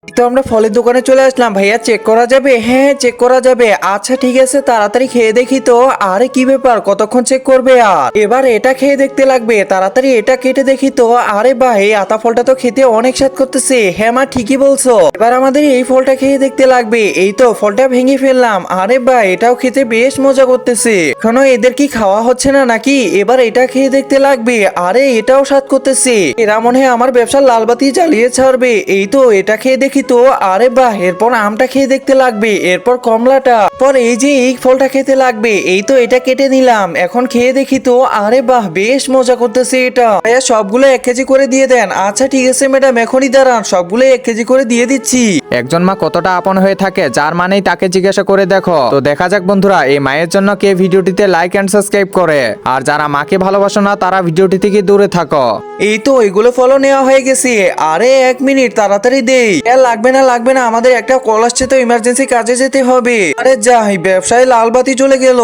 তো আমরা ফলের দোকানে চলে আসলাম। ভাইয়া চেক করা যাবে? হ্যাঁ চেক করা যাবে। আচ্ছা ঠিক আছে, তাড়াতাড়ি খেয়ে দেখি তো। আরে কি ব্যাপার, কতক্ষণ চেক করবে? আর এবার এটা খেয়ে দেখতে লাগবে, তাড়াতাড়ি এটা কেটে দেখি তো। আরে বাহ, এই আতা ফলটা তো খেতে অনেক স্বাদ করতেছে। হ্যাঁ মা ঠিকই বলছো, এবার আমাদের এই ফলটা খেয়ে দেখতে লাগবে। এই তো ফলটা ভেঙে ফেললাম। আরে বাহ, এটাও খেতে বেশ মজা করতেছে। এখনো এদের কি খাওয়া হচ্ছে না নাকি? এবার এটা খেয়ে দেখতে লাগবে। আরে এটাও স্বাদ করতেছে। এরা মনে হয় আমার ব্যবসার লালবাতি জ্বালিয়ে ছাড়বে। এই তো এটা খেয়ে দেখি তো। আরে বাহ, এরপর আমটা খেয়ে দেখতে লাগবে, এরপর কমলাটা, পর এই যে এই ফলটা খেতে লাগবে। এই তো এটা কেটে নিলাম, এখন খেয়ে দেখি তো। আরে বাহ, বেশ মজা করতেছে এটা। ভাইয়া সবগুলো 1 কেজি করে দিয়ে দেন। আচ্ছা ঠিক আছে ম্যাডাম, এখনই দাঁড়ান, সবগুলো 1 কেজি করে দিয়ে দিচ্ছি। একজন মা কতটা আপন হয়ে থাকে, যার মানেই তাকে জিজ্ঞাসা করে দেখো। তো দেখা যাক বন্ধুরা, এই মায়ের জন্য কে ভিডিওটিতে লাইক এন্ড সাবস্ক্রাইব করে। আর যারা মাকে ভালোবাসো না, তারা ভিডিওটি থেকে দূরে থাকো। এই তো এগুলো ফলো নেওয়া হয়ে গেছে। আরে 1 মিনিট, তাড়াতাড়ি দেই। লাগবে না লাগবে না, আমাদের একটা কল আসছে তো, ইমার্জেন্সি কাজে যেতে হবে। আরে যাই, ব্যবসায় লাল বাতি চলে গেল।